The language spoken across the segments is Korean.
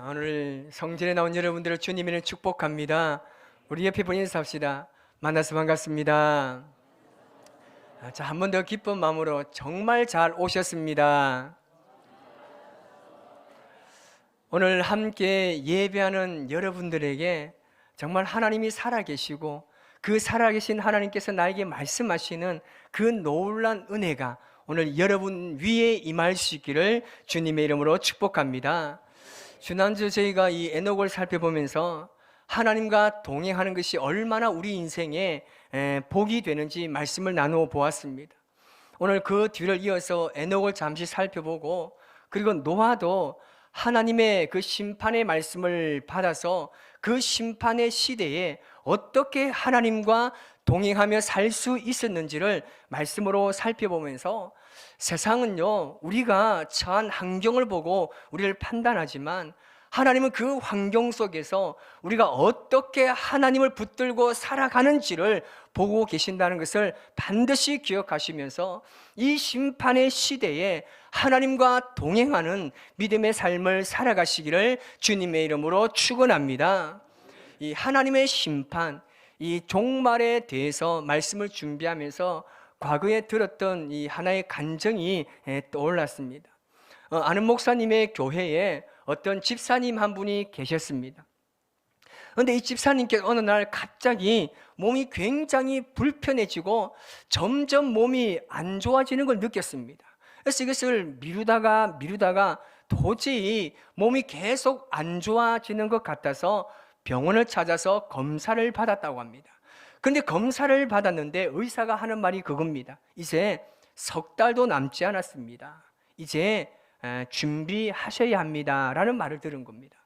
오늘 성전에 나온 여러분들을 주님을 축복합니다. 우리 옆에 분 인사합시다. 만나서 반갑습니다. 자, 한 번 더 기쁜 마음으로 정말 잘 오셨습니다. 오늘 함께 예배하는 여러분들에게 정말 하나님이 살아계시고 그 살아계신 하나님께서 나에게 말씀하시는 그 놀라운 은혜가 오늘 여러분 위에 임할 수 있기를 주님의 이름으로 축복합니다. 지난주 저희가 이 에녹을 살펴보면서 하나님과 동행하는 것이 얼마나 우리 인생에 복이 되는지 말씀을 나누어 보았습니다. 오늘 그 뒤를 이어서 에녹을 잠시 살펴보고, 그리고 노아도 하나님의 그 심판의 말씀을 받아서 그 심판의 시대에 어떻게 하나님과 동행하며 살 수 있었는지를 말씀으로 살펴보면서, 세상은요, 우리가 처한 환경을 보고 우리를 판단하지만 하나님은 그 환경 속에서 우리가 어떻게 하나님을 붙들고 살아가는지를 보고 계신다는 것을 반드시 기억하시면서 이 심판의 시대에 하나님과 동행하는 믿음의 삶을 살아가시기를 주님의 이름으로 축원합니다. 이 하나님의 심판, 이 종말에 대해서 말씀을 준비하면서 과거에 들었던 이 하나의 간증이 떠올랐습니다. 아는 목사님의 교회에 어떤 집사님 한 분이 계셨습니다. 그런데 이 집사님께서 어느 날 갑자기 몸이 굉장히 불편해지고 점점 몸이 안 좋아지는 걸 느꼈습니다. 그래서 이것을 미루다가 도저히 몸이 계속 안 좋아지는 것 같아서 병원을 찾아서 검사를 받았다고 합니다. 그런데 검사를 받았는데 의사가 하는 말이 그겁니다. 이제 석 달도 남지 않았습니다. 이제 준비하셔야 합니다 라는 말을 들은 겁니다.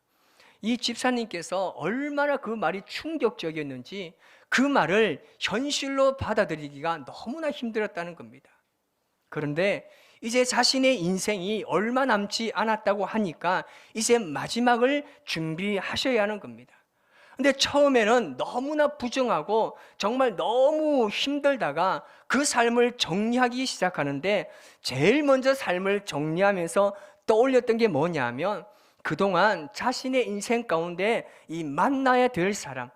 이 집사님께서 얼마나 그 말이 충격적이었는지 그 말을 현실로 받아들이기가 너무나 힘들었다는 겁니다. 그런데 이제 자신의 인생이 얼마 남지 않았다고 하니까 이제 마지막을 준비하셔야 하는 겁니다. 근데 처음에는 너무나 부정하고 정말 너무 힘들다가 그 삶을 정리하기 시작하는데, 제일 먼저 삶을 정리하면서 떠올렸던 게 뭐냐 하면, 그동안 자신의 인생 가운데 이 만나야 될 사람,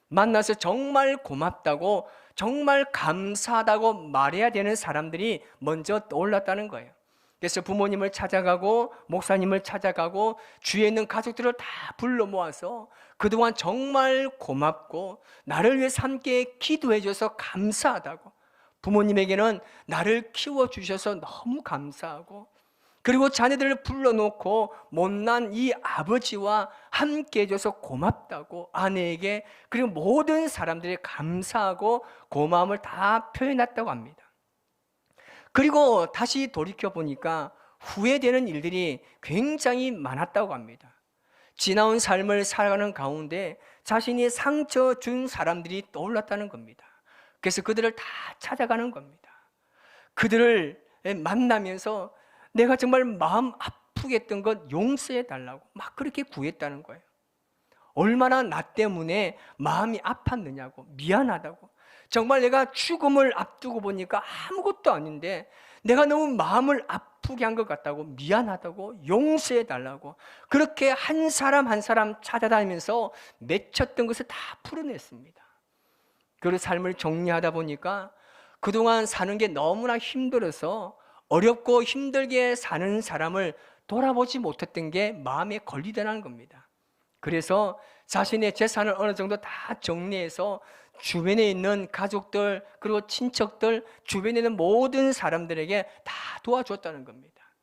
만나서 정말 고맙다고, 정말 감사하다고 말해야 되는 사람들이 먼저 떠올랐다는 거예요. 그래서 부모님을 찾아가고 목사님을 찾아가고 주위에 있는 가족들을 다 불러 모아서 그동안 정말 고맙고 나를 위해서 함께 기도해 줘서 감사하다고, 부모님에게는 나를 키워주셔서 너무 감사하고, 그리고 자녀들을 불러놓고 못난 이 아버지와 함께 해줘서 고맙다고 아내에게, 그리고 모든 사람들이 감사하고 고마움을 다 표현했다고 합니다. 그리고 다시 돌이켜보니까 후회되는 일들이 굉장히 많았다고 합니다. 지나온 삶을 살아가는 가운데 자신이 상처 준 사람들이 떠올랐다는 겁니다. 그래서 그들을 다 찾아가는 겁니다. 그들을 만나면서 내가 정말 마음 아프게 했던 것 용서해 달라고 막 그렇게 구했다는 거예요. 얼마나 나 때문에 마음이 아팠느냐고, 미안하다고, 정말 내가 죽음을 앞두고 보니까 아무것도 아닌데 내가 너무 마음을 아프게 한 것 같다고, 미안하다고, 용서해 달라고, 그렇게 한 사람 한 사람 찾아다니면서 맺혔던 것을 다 풀어냈습니다. 그 삶을 정리하다 보니까 그동안 사는 게 너무나 힘들어서 어렵고 힘들게 사는 사람을 돌아보지 못했던 게 마음에 걸리더라는 겁니다. 그래서 자신의 재산을 어느 정도 다 정리해서 주변에 있는 가족들, 그리고 친척들, 주변에 있는 모든 사람들에게 다 도와줬다는 겁니다.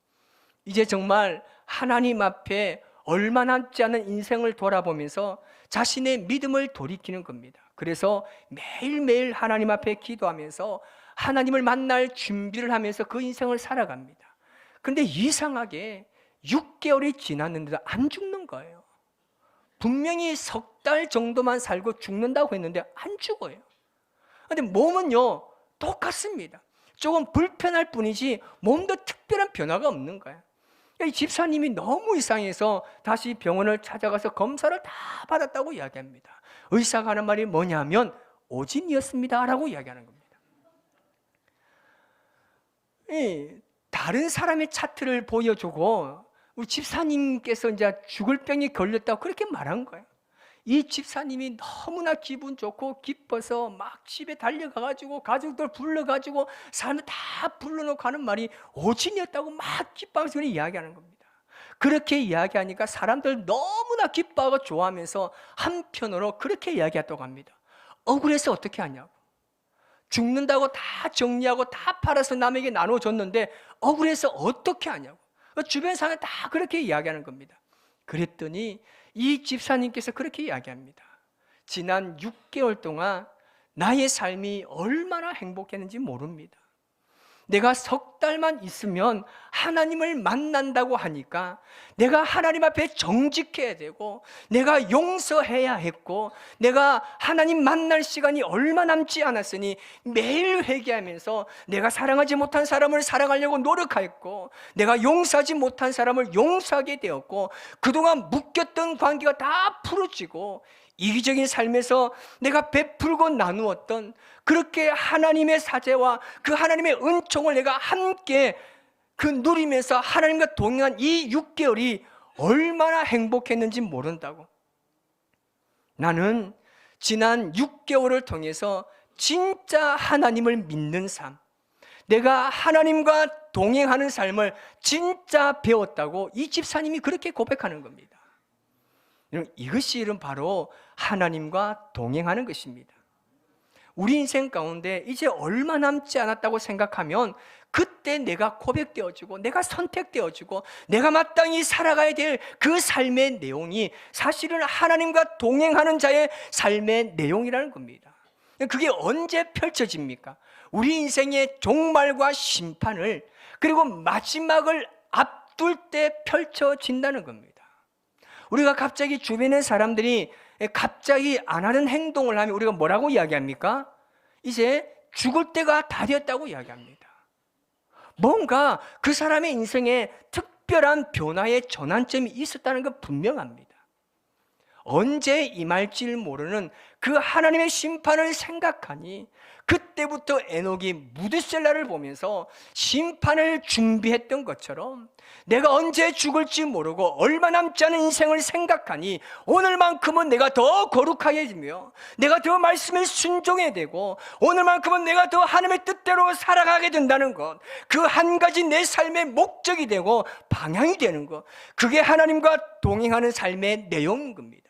이제 정말 하나님 앞에 얼마 남지 않은 인생을 돌아보면서 자신의 믿음을 돌이키는 겁니다. 그래서 매일매일 하나님 앞에 기도하면서 하나님을 만날 준비를 하면서 그 인생을 살아갑니다. 그런데 이상하게 6개월이 지났는데도 안 죽는 거예요. 분명히 석 달 정도만 살고 죽는다고 했는데 안 죽어요. 그런데 몸은요 똑같습니다. 조금 불편할 뿐이지 몸도 특별한 변화가 없는 거예요. 이 집사님이 너무 이상해서 다시 병원을 찾아가서 검사를 다 받았다고 이야기합니다. 의사가 하는 말이 뭐냐면 오진이었습니다 라고 이야기하는 겁니다. 다른 사람의 차트를 보여주고 우리 집사님께서 이제 죽을 병이 걸렸다고 그렇게 말한 거예요. 이 집사님이 너무나 기분 좋고 기뻐서 막 집에 달려가가지고 가족들 불러가지고 사람들 다 불러놓고 하는 말이 오진이었다고 막 기뻐하면서 이야기하는 겁니다. 그렇게 이야기하니까 사람들 너무나 기뻐하고 좋아하면서 한편으로 그렇게 이야기했다고 합니다. 억울해서 어떻게 하냐고. 죽는다고 다 정리하고 다 팔아서 남에게 나눠줬는데 억울해서 어떻게 하냐고. 주변 사람이 다 그렇게 이야기하는 겁니다. 그랬더니 이 집사님께서 그렇게 이야기합니다. 지난 6개월 동안 나의 삶이 얼마나 행복했는지 모릅니다. 내가 석 달만 있으면 하나님을 만난다고 하니까 내가 하나님 앞에 정직해야 되고 내가 용서해야 했고 내가 하나님 만날 시간이 얼마 남지 않았으니 매일 회개하면서 내가 사랑하지 못한 사람을 사랑하려고 노력했고 내가 용서하지 못한 사람을 용서하게 되었고 그동안 묶였던 관계가 다 풀어지고 이기적인 삶에서 내가 베풀고 나누었던 그렇게 하나님의 사제와 그 하나님의 은총을 내가 함께 그 누리면서 하나님과 동행한 이 6개월이 얼마나 행복했는지 모른다고. 나는 지난 6개월을 통해서 진짜 하나님을 믿는 삶, 내가 하나님과 동행하는 삶을 진짜 배웠다고 이 집사님이 그렇게 고백하는 겁니다. 이것이 바로 하나님과 동행하는 것입니다. 우리 인생 가운데 이제 얼마 남지 않았다고 생각하면 그때 내가 고백되어지고 내가 선택되어지고 내가 마땅히 살아가야 될 그 삶의 내용이 사실은 하나님과 동행하는 자의 삶의 내용이라는 겁니다. 그게 언제 펼쳐집니까? 우리 인생의 종말과 심판을 그리고 마지막을 앞둘 때 펼쳐진다는 겁니다. 우리가 갑자기 주변의 사람들이 갑자기 안 하는 행동을 하면 우리가 뭐라고 이야기합니까? 이제 죽을 때가 다 되었다고 이야기합니다. 뭔가 그 사람의 인생에 특별한 변화의 전환점이 있었다는 건 분명합니다. 언제 임할지 모르는 그 하나님의 심판을 생각하니 그때부터 에녹이 무드셀라를 보면서 심판을 준비했던 것처럼 내가 언제 죽을지 모르고 얼마 남지 않은 인생을 생각하니 오늘만큼은 내가 더 거룩하게 되며 내가 더 말씀에 순종해야 되고 오늘만큼은 내가 더 하나님의 뜻대로 살아가게 된다는 것, 그 한 가지 내 삶의 목적이 되고 방향이 되는 것, 그게 하나님과 동행하는 삶의 내용인 겁니다.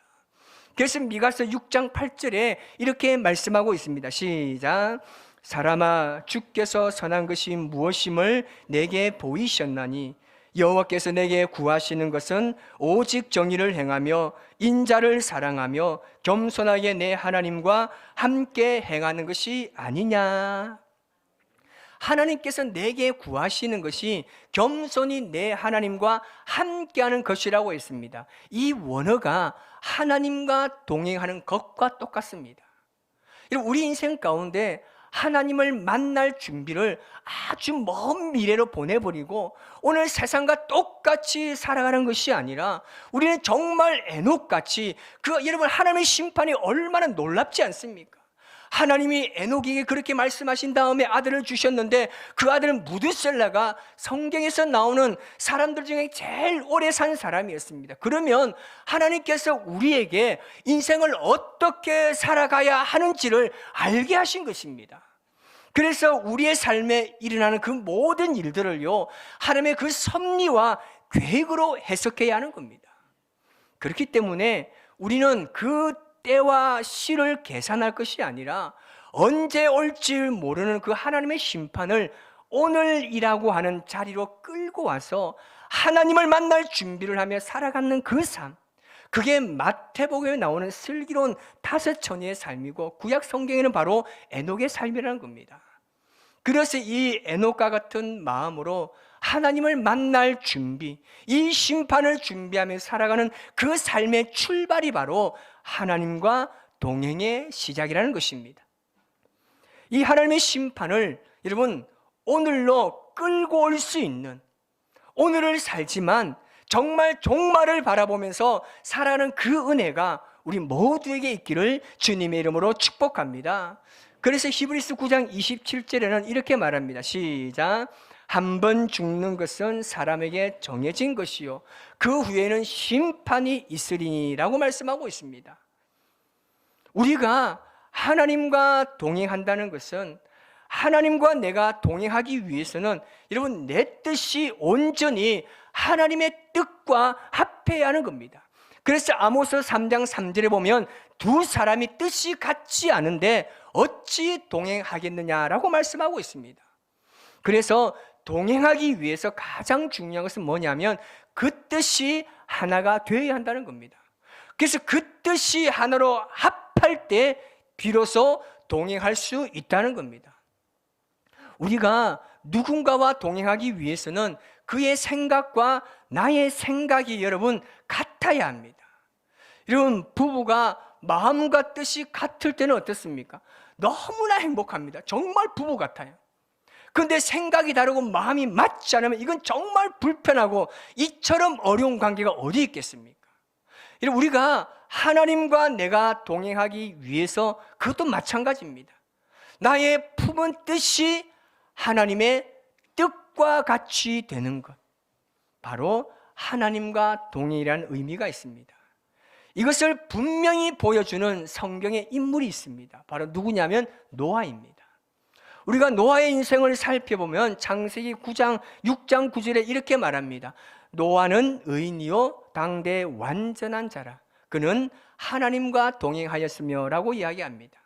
그래서 미가서 6장 8절에 이렇게 말씀하고 있습니다. 시작. 사람아, 주께서 선한 것이 무엇임을 내게 보이셨나니 여호와께서 내게 구하시는 것은 오직 정의를 행하며 인자를 사랑하며 겸손하게 내 하나님과 함께 행하는 것이 아니냐. 하나님께서 내게 구하시는 것이 겸손히 내 하나님과 함께하는 것이라고 했습니다. 이 원어가 하나님과 동행하는 것과 똑같습니다. 우리 인생 가운데 하나님을 만날 준비를 아주 먼 미래로 보내버리고 오늘 세상과 똑같이 살아가는 것이 아니라 우리는 정말 에녹같이 여러분 하나님의 심판이 얼마나 놀랍지 않습니까? 하나님이 에녹에게 그렇게 말씀하신 다음에 아들을 주셨는데 그 아들은 무드셀라가 성경에서 나오는 사람들 중에 제일 오래 산 사람이었습니다. 그러면 하나님께서 우리에게 인생을 어떻게 살아가야 하는지를 알게 하신 것입니다. 그래서 우리의 삶에 일어나는 그 모든 일들을요, 하나님의 그 섭리와 계획으로 해석해야 하는 겁니다. 그렇기 때문에 우리는 그 때와 시를 계산할 것이 아니라 언제 올지 모르는 그 하나님의 심판을 오늘이라고 하는 자리로 끌고 와서 하나님을 만날 준비를 하며 살아가는 그 삶, 그게 마태복음에 나오는 슬기로운 5처녀의 삶이고 구약 성경에는 바로 에녹의 삶이라는 겁니다. 그래서 이 에녹과 같은 마음으로 하나님을 만날 준비, 이 심판을 준비하며 살아가는 그 삶의 출발이 바로 하나님과 동행의 시작이라는 것입니다. 이 하나님의 심판을 여러분 오늘로 끌고 올 수 있는, 오늘을 살지만 정말 종말을 바라보면서 살아가는 그 은혜가 우리 모두에게 있기를 주님의 이름으로 축복합니다. 그래서 히브리서 9장 27절에는 이렇게 말합니다. 시작. 한 번 죽는 것은 사람에게 정해진 것이요 그 후에는 심판이 있으리니라고 말씀하고 있습니다. 우리가 하나님과 동행한다는 것은, 하나님과 내가 동행하기 위해서는 여러분 내 뜻이 온전히 하나님의 뜻과 합해야 하는 겁니다. 그래서 아모스 3장 3절에 보면 두 사람이 뜻이 같지 않은데 어찌 동행하겠느냐라고 말씀하고 있습니다. 그래서 동행하기 위해서 가장 중요한 것은 뭐냐면 그 뜻이 하나가 되어야 한다는 겁니다. 그래서 그 뜻이 하나로 합할 때 비로소 동행할 수 있다는 겁니다. 우리가 누군가와 동행하기 위해서는 그의 생각과 나의 생각이 여러분 같아야 합니다. 여러분 부부가 마음과 뜻이 같을 때는 어떻습니까? 너무나 행복합니다. 정말 부부 같아요. 그런데 생각이 다르고 마음이 맞지 않으면 이건 정말 불편하고 이처럼 어려운 관계가 어디 있겠습니까? 우리가 하나님과 내가 동행하기 위해서 그것도 마찬가지입니다. 나의 품은 뜻이 하나님의 뜻과 같이 되는 것, 바로 하나님과 동행이라는 의미가 있습니다. 이것을 분명히 보여주는 성경의 인물이 있습니다. 바로 누구냐면 노아입니다. 우리가 노아의 인생을 살펴보면 창세기 9장 6장 9절에 이렇게 말합니다. 노아는 의인이요 당대 완전한 자라. 그는 하나님과 동행하였으며 라고 이야기합니다.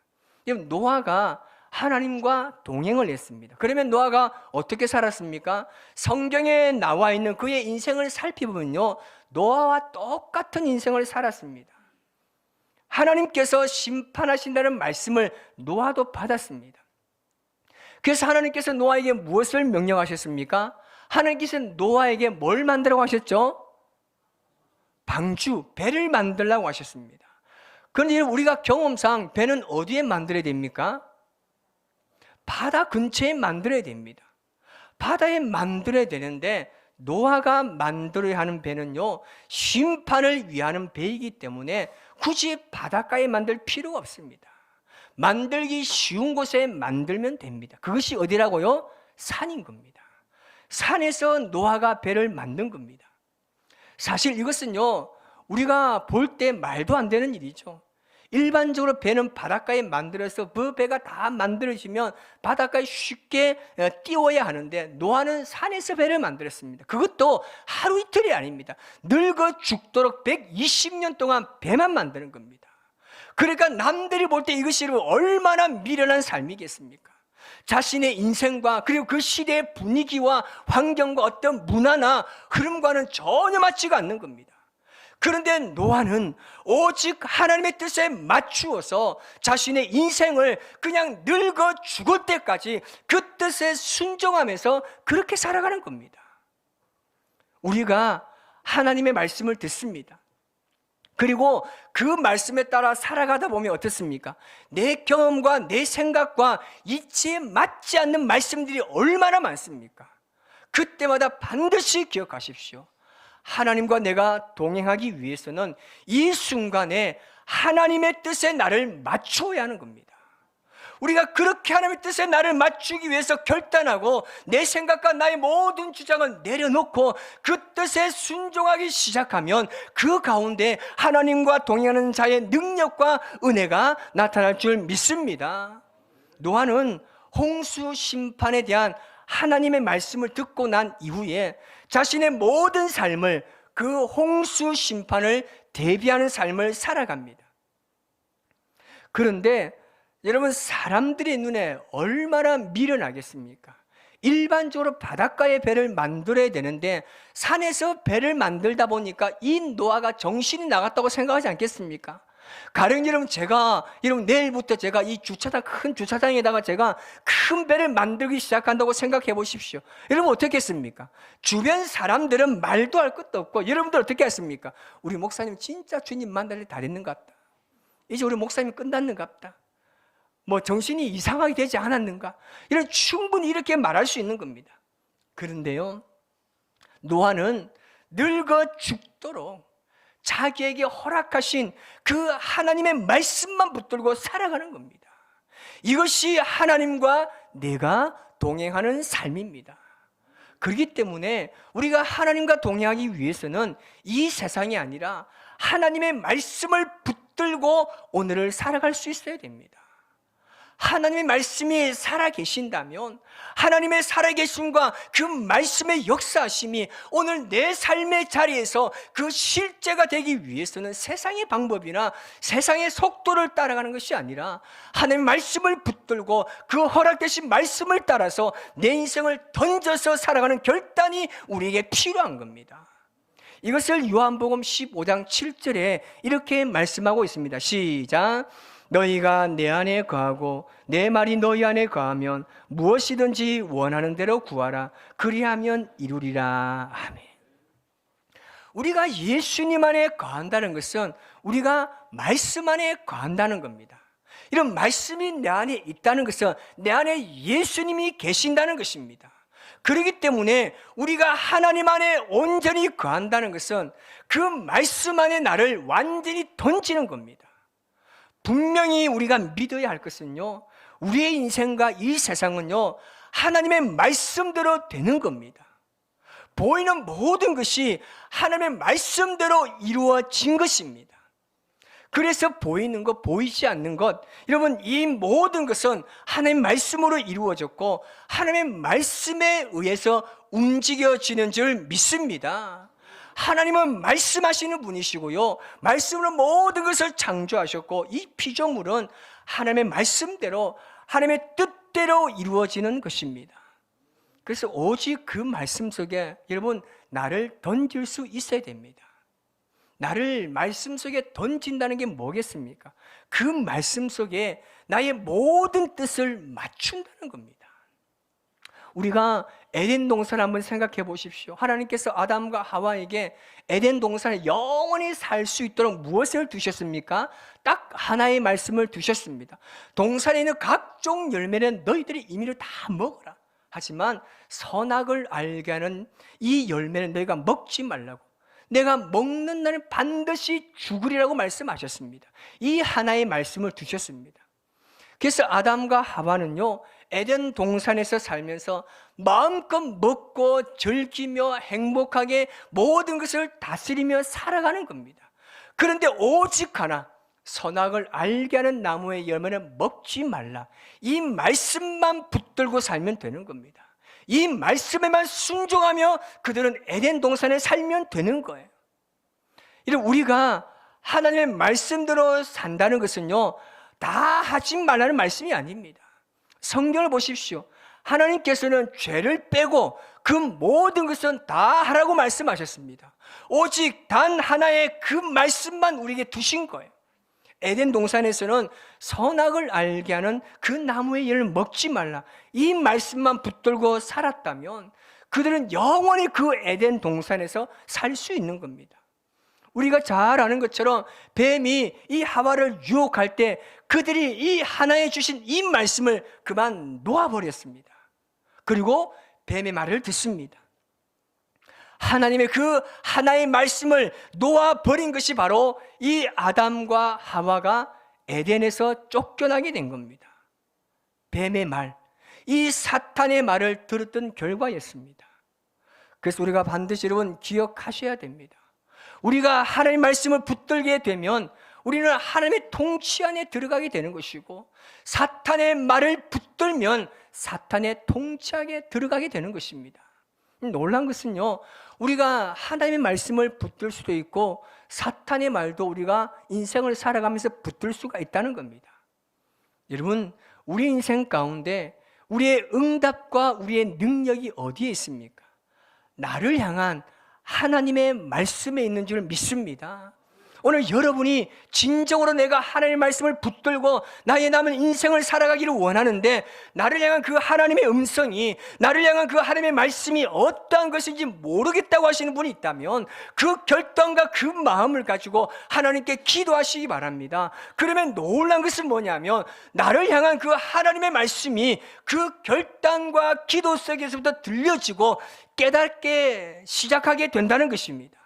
노아가 하나님과 동행을 했습니다. 그러면 노아가 어떻게 살았습니까? 성경에 나와 있는 그의 인생을 살펴보면요, 노아와 똑같은 인생을 살았습니다. 하나님께서 심판하신다는 말씀을 노아도 받았습니다. 그래서 하나님께서 노아에게 무엇을 명령하셨습니까? 하나님께서 노아에게 뭘 만들라고 하셨죠? 방주, 배를 만들라고 하셨습니다. 그런데 우리가 경험상 배는 어디에 만들어야 됩니까? 바다 근처에 만들어야 됩니다. 바다에 만들어야 되는데 노아가 만들어야 하는 배는요, 심판을 위하는 배이기 때문에 굳이 바닷가에 만들 필요가 없습니다. 만들기 쉬운 곳에 만들면 됩니다. 그것이 어디라고요? 산인 겁니다. 산에서 노아가 배를 만든 겁니다. 사실 이것은요, 우리가 볼 때 말도 안 되는 일이죠. 일반적으로 배는 바닷가에 만들어서 그 배가 다 만들어지면 바닷가에 쉽게 띄워야 하는데 노아는 산에서 배를 만들었습니다. 그것도 하루 이틀이 아닙니다. 늙어 죽도록 120년 동안 배만 만드는 겁니다. 그러니까 남들이 볼 때 이것이 얼마나 미련한 삶이겠습니까? 자신의 인생과 그리고 그 시대의 분위기와 환경과 어떤 문화나 흐름과는 전혀 맞지가 않는 겁니다. 그런데 노아는 오직 하나님의 뜻에 맞추어서 자신의 인생을 그냥 늙어 죽을 때까지 그 뜻에 순종하면서 그렇게 살아가는 겁니다. 우리가 하나님의 말씀을 듣습니다. 그리고 그 말씀에 따라 살아가다 보면 어떻습니까? 내 경험과 내 생각과 이치에 맞지 않는 말씀들이 얼마나 많습니까? 그때마다 반드시 기억하십시오. 하나님과 내가 동행하기 위해서는 이 순간에 하나님의 뜻에 나를 맞춰야 하는 겁니다. 우리가 그렇게 하나님의 뜻에 나를 맞추기 위해서 결단하고 내 생각과 나의 모든 주장을 내려놓고 그 뜻에 순종하기 시작하면 그 가운데 하나님과 동행하는 자의 능력과 은혜가 나타날 줄 믿습니다. 노아는 홍수 심판에 대한 하나님의 말씀을 듣고 난 이후에 자신의 모든 삶을 그 홍수 심판을 대비하는 삶을 살아갑니다. 그런데 여러분, 사람들의 눈에 얼마나 미련하겠습니까? 일반적으로 바닷가에 배를 만들어야 되는데 산에서 배를 만들다 보니까 이 노아가 정신이 나갔다고 생각하지 않겠습니까? 가령 여러분 내일부터 제가 이 주차장, 큰 주차장에다가 제가 큰 배를 만들기 시작한다고 생각해 보십시오. 여러분 어떻게 했습니까? 주변 사람들은 말도 할 것도 없고 여러분들 어떻게 했습니까? 우리 목사님 진짜 주님 만날 일 다 됐는 것 같다. 이제 우리 목사님 끝났는 것 같다. 뭐 정신이 이상하게 되지 않았는가? 충분히 이렇게 말할 수 있는 겁니다. 그런데요, 노아는 늙어 죽도록 자기에게 허락하신 그 하나님의 말씀만 붙들고 살아가는 겁니다. 이것이 하나님과 내가 동행하는 삶입니다. 그렇기 때문에 우리가 하나님과 동행하기 위해서는 이 세상이 아니라 하나님의 말씀을 붙들고 오늘을 살아갈 수 있어야 됩니다. 하나님의 말씀이 살아계신다면 하나님의 살아계심과 그 말씀의 역사하심이 오늘 내 삶의 자리에서 그 실제가 되기 위해서는 세상의 방법이나 세상의 속도를 따라가는 것이 아니라 하나님의 말씀을 붙들고 그 허락되신 말씀을 따라서 내 인생을 던져서 살아가는 결단이 우리에게 필요한 겁니다. 이것을 요한복음 15장 7절에 이렇게 말씀하고 있습니다. 시작. 너희가 내 안에 거하고 내 말이 너희 안에 거하면 무엇이든지 원하는 대로 구하라. 그리하면 이루리라. 아멘. 우리가 예수님 안에 거한다는 것은 우리가 말씀 안에 거한다는 겁니다. 이런 말씀이 내 안에 있다는 것은 내 안에 예수님이 계신다는 것입니다. 그렇기 때문에 우리가 하나님 안에 온전히 거한다는 것은 그 말씀 안에 나를 완전히 던지는 겁니다. 분명히 우리가 믿어야 할 것은요, 우리의 인생과 이 세상은요, 하나님의 말씀대로 되는 겁니다. 보이는 모든 것이 하나님의 말씀대로 이루어진 것입니다. 그래서 보이는 것, 보이지 않는 것, 여러분, 이 모든 것은 하나님의 말씀으로 이루어졌고 하나님의 말씀에 의해서 움직여지는 줄 믿습니다. 하나님은 말씀하시는 분이시고요, 말씀으로 모든 것을 창조하셨고 이 피조물은 하나님의 말씀대로 하나님의 뜻대로 이루어지는 것입니다. 그래서 오직 그 말씀 속에 여러분 나를 던질 수 있어야 됩니다. 나를 말씀 속에 던진다는 게 뭐겠습니까? 그 말씀 속에 나의 모든 뜻을 맞춘다는 겁니다. 우리가 에덴 동산을 한번 생각해 보십시오. 하나님께서 아담과 하와에게 에덴 동산에 영원히 살 수 있도록 무엇을 두셨습니까? 딱 하나의 말씀을 두셨습니다. 동산에 있는 각종 열매는 너희들이 임의로 다 먹어라. 하지만 선악을 알게 하는 이 열매는 너희가 먹지 말라고. 내가 먹는 날은 반드시 죽으리라고 말씀하셨습니다. 이 하나의 말씀을 두셨습니다. 그래서 아담과 하와는요, 에덴 동산에서 살면서 마음껏 먹고 즐기며 행복하게 모든 것을 다스리며 살아가는 겁니다. 그런데 오직 하나, 선악을 알게 하는 나무의 열매는 먹지 말라. 이 말씀만 붙들고 살면 되는 겁니다. 이 말씀에만 순종하며 그들은 에덴 동산에 살면 되는 거예요. 이런 우리가 하나님의 말씀대로 산다는 것은요, 다 하지 말라는 말씀이 아닙니다. 성경을 보십시오. 하나님께서는 죄를 빼고 그 모든 것은 다 하라고 말씀하셨습니다. 오직 단 하나의 그 말씀만 우리에게 두신 거예요. 에덴 동산에서는 선악을 알게 하는 그 나무의 열을 먹지 말라. 이 말씀만 붙들고 살았다면 그들은 영원히 그 에덴 동산에서 살 수 있는 겁니다. 우리가 잘 아는 것처럼 뱀이 이 하와를 유혹할 때 그들이 이 하나에 주신 이 말씀을 그만 놓아버렸습니다. 그리고 뱀의 말을 듣습니다. 하나님의 그 하나의 말씀을 놓아버린 것이 바로 이 아담과 하와가 에덴에서 쫓겨나게 된 겁니다. 뱀의 말, 이 사탄의 말을 들었던 결과였습니다. 그래서 우리가 반드시 여러분 기억하셔야 됩니다. 우리가 하나님의 말씀을 붙들게 되면 우리는 하나님의 통치 안에 들어가게 되는 것이고, 사탄의 말을 붙들면 사탄의 통치 안에 들어가게 되는 것입니다. 놀라운 것은요, 우리가 하나님의 말씀을 붙들 수도 있고 사탄의 말도 우리가 인생을 살아가면서 붙들 수가 있다는 겁니다. 여러분, 우리 인생 가운데 우리의 응답과 우리의 능력이 어디에 있습니까? 나를 향한 하나님의 말씀에 있는 줄 믿습니다. 오늘 여러분이 진정으로 내가 하나님의 말씀을 붙들고 나의 남은 인생을 살아가기를 원하는데, 나를 향한 그 하나님의 음성이, 나를 향한 그 하나님의 말씀이 어떠한 것인지 모르겠다고 하시는 분이 있다면 그 결단과 그 마음을 가지고 하나님께 기도하시기 바랍니다. 그러면 놀란 것은 뭐냐면 나를 향한 그 하나님의 말씀이 그 결단과 기도 속에서부터 들려지고 깨닫게 시작하게 된다는 것입니다.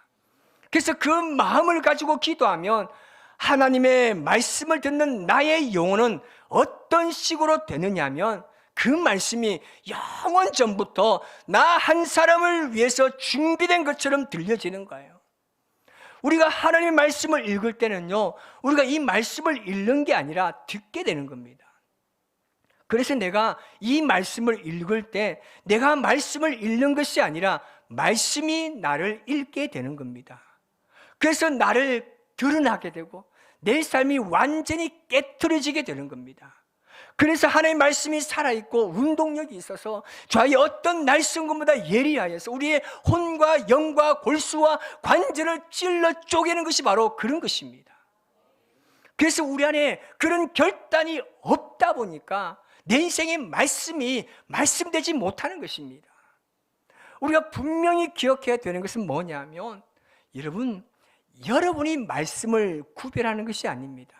그래서 그 마음을 가지고 기도하면 하나님의 말씀을 듣는 나의 영혼은 어떤 식으로 되느냐 하면 그 말씀이 영원 전부터 나 한 사람을 위해서 준비된 것처럼 들려지는 거예요. 우리가 하나님의 말씀을 읽을 때는요, 우리가 이 말씀을 읽는 게 아니라 듣게 되는 겁니다. 그래서 내가 이 말씀을 읽을 때 내가 말씀을 읽는 것이 아니라 말씀이 나를 읽게 되는 겁니다. 그래서 나를 드러나게 되고 내 삶이 완전히 깨트려지게 되는 겁니다. 그래서 하나님의 말씀이 살아있고 운동력이 있어서 좌의 어떤 날쌘것보다 예리하여서 우리의 혼과 영과 골수와 관절을 찔러 쪼개는 것이 바로 그런 것입니다. 그래서 우리 안에 그런 결단이 없다 보니까 내 인생의 말씀이 말씀되지 못하는 것입니다. 우리가 분명히 기억해야 되는 것은 뭐냐면, 여러분이 말씀을 구별하는 것이 아닙니다.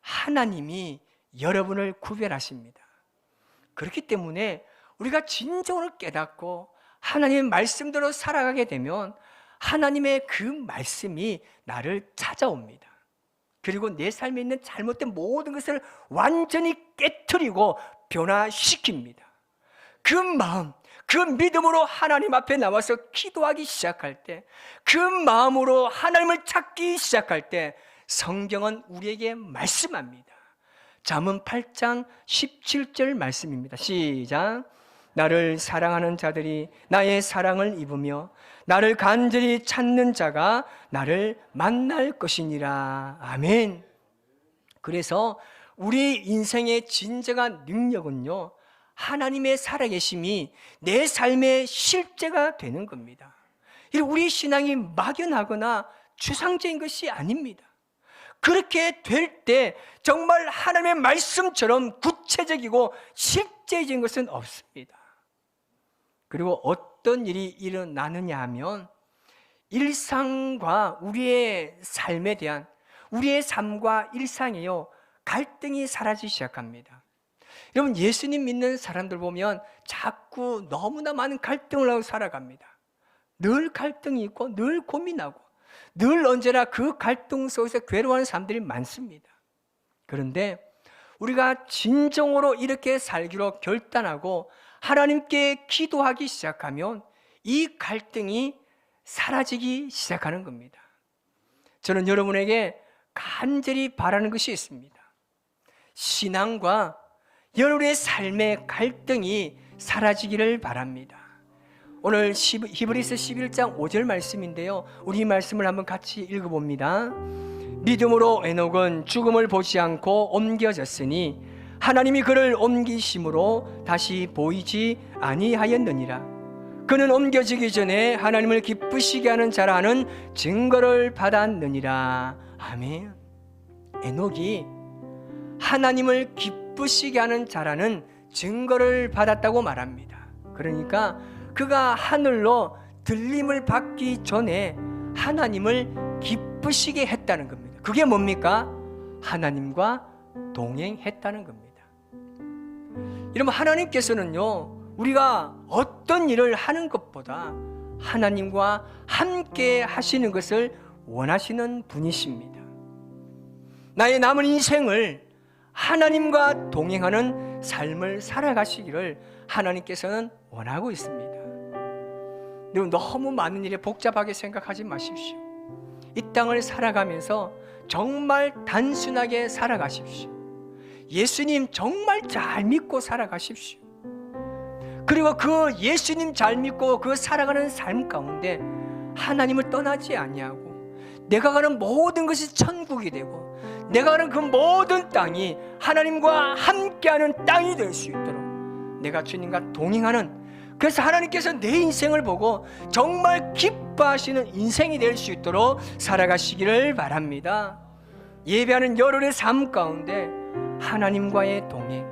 하나님이 여러분을 구별하십니다. 그렇기 때문에 우리가 진정으로 깨닫고 하나님의 말씀대로 살아가게 되면 하나님의 그 말씀이 나를 찾아옵니다. 그리고 내 삶에 있는 잘못된 모든 것을 완전히 깨트리고 변화시킵니다. 그 마음, 그 믿음으로 하나님 앞에 나와서 기도하기 시작할 때, 그 마음으로 하나님을 찾기 시작할 때 성경은 우리에게 말씀합니다. 잠언 8장 17절 말씀입니다. 시작. 나를 사랑하는 자들이 나의 사랑을 입으며 나를 간절히 찾는 자가 나를 만날 것이니라. 아멘. 그래서 우리 인생의 진정한 능력은요, 하나님의 살아계심이 내 삶의 실제가 되는 겁니다. 우리 신앙이 막연하거나 추상적인 것이 아닙니다. 그렇게 될 때 정말 하나님의 말씀처럼 구체적이고 실제적인 것은 없습니다. 그리고 어떤 일이 일어나느냐 하면 일상과 우리의 삶에 대한, 우리의 삶과 일상에요, 갈등이 사라지기 시작합니다. 여러분, 예수님 믿는 사람들 보면 자꾸 너무나 많은 갈등을 하고 살아갑니다. 늘 갈등이 있고 늘 고민하고 늘 언제나 그 갈등 속에서 괴로워하는 사람들이 많습니다. 그런데 우리가 진정으로 이렇게 살기로 결단하고 하나님께 기도하기 시작하면 이 갈등이 사라지기 시작하는 겁니다. 저는 여러분에게 간절히 바라는 것이 있습니다. 신앙과 여러분의 삶의 갈등이 사라지기를 바랍니다. 오늘 히브리서 11장 5절 말씀인데요, 우리 말씀을 한번 같이 읽어봅니다. 믿음으로 에녹은 죽음을 보지 않고 옮겨졌으니 하나님이 그를 옮기심으로 다시 보이지 아니하였느니라. 그는 옮겨지기 전에 하나님을 기쁘시게 하는 자라는 증거를 받았느니라. 아멘. 에녹이 하나님을 기쁘시게 하는 자라는 증거를 받았다고 말합니다. 그러니까 그가 하늘로 들림을 받기 전에 하나님을 기쁘시게 했다는 겁니다. 그게 뭡니까? 하나님과 동행했다는 겁니다. 여러분, 하나님께서는요, 우리가 어떤 일을 하는 것보다 하나님과 함께 하시는 것을 원하시는 분이십니다. 나의 남은 인생을 하나님과 동행하는 삶을 살아가시기를 하나님께서는 원하고 있습니다. 여러분, 너무 많은 일에 복잡하게 생각하지 마십시오. 이 땅을 살아가면서 정말 단순하게 살아가십시오. 예수님 정말 잘 믿고 살아가십시오. 그리고 그 예수님 잘 믿고 그 살아가는 삶 가운데 하나님을 떠나지 아니하고 내가 가는 모든 것이 천국이 되고 내가 가는 그 모든 땅이 하나님과 함께하는 땅이 될 수 있도록 내가 주님과 동행하는, 그래서 하나님께서 내 인생을 보고 정말 기뻐하시는 인생이 될 수 있도록 살아가시기를 바랍니다. 예배하는 여러분의 삶 가운데 하나님과의 동행,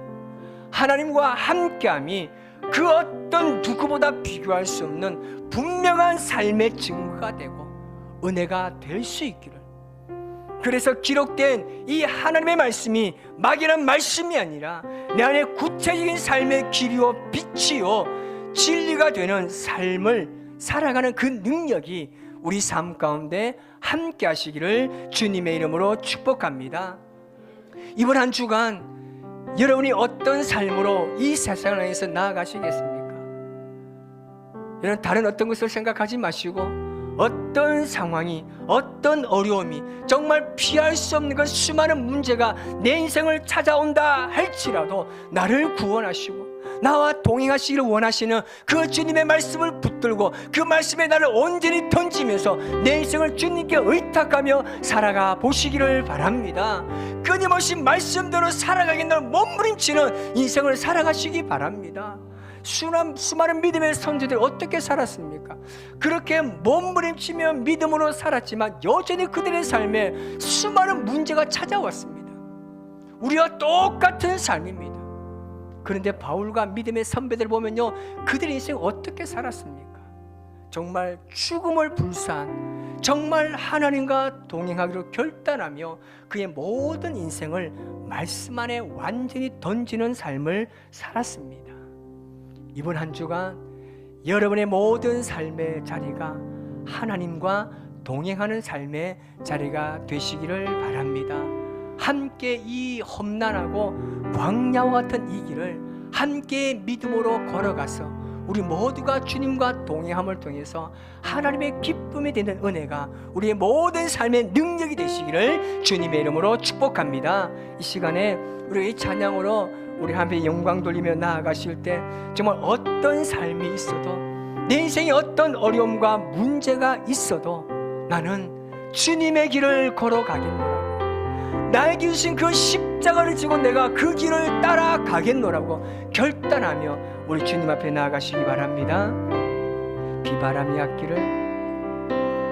하나님과 함께함이 그 어떤 누구보다 비교할 수 없는 분명한 삶의 증거가 되고 은혜가 될 수 있기를, 그래서 기록된 이 하나님의 말씀이 막연한 말씀이 아니라 내 안에 구체적인 삶의 길이요 빛이요 진리가 되는 삶을 살아가는 그 능력이 우리 삶 가운데 함께 하시기를 주님의 이름으로 축복합니다. 이번 한 주간 여러분이 어떤 삶으로 이 세상을 향해서 나아가시겠습니까? 여러분, 다른 어떤 것을 생각하지 마시고 어떤 상황이, 어떤 어려움이, 정말 피할 수 없는 그 수많은 문제가 내 인생을 찾아온다 할지라도 나를 구원하시고 나와 동행하시기를 원하시는 그 주님의 말씀을 붙들고 그 말씀에 나를 온전히 던지면서 내 인생을 주님께 의탁하며 살아가 보시기를 바랍니다. 끊임없이 말씀대로 살아가겠다는 몸부림치는 인생을 살아가시기 바랍니다. 수많은 믿음의 선조들이 어떻게 살았습니까? 그렇게 몸부림치며 믿음으로 살았지만 여전히 그들의 삶에 수많은 문제가 찾아왔습니다. 우리와 똑같은 삶입니다. 그런데 바울과 믿음의 선배들 보면요, 그들의 인생 어떻게 살았습니까? 정말 죽음을 불사한, 정말 하나님과 동행하기로 결단하며 그의 모든 인생을 말씀 안에 완전히 던지는 삶을 살았습니다. 이번 한 주간 여러분의 모든 삶의 자리가 하나님과 동행하는 삶의 자리가 되시기를 바랍니다. 함께 이 험난하고 광야와 같은 이 길을 함께 믿음으로 걸어가서 우리 모두가 주님과 동행함을 통해서 하나님의 기쁨이 되는 은혜가 우리의 모든 삶의 능력이 되시기를 주님의 이름으로 축복합니다. 이 시간에 우리 이 찬양으로 우리 함께 영광 돌리며 나아가실 때 정말 어떤 삶이 있어도, 내 인생에 어떤 어려움과 문제가 있어도 나는 주님의 길을 걸어가겠노라고, 나에게 주신 그 십자가를 지고 내가 그 길을 따라가겠노라고 결단하며 우리 주님 앞에 나아가시기 바랍니다. 비바람이 앞길을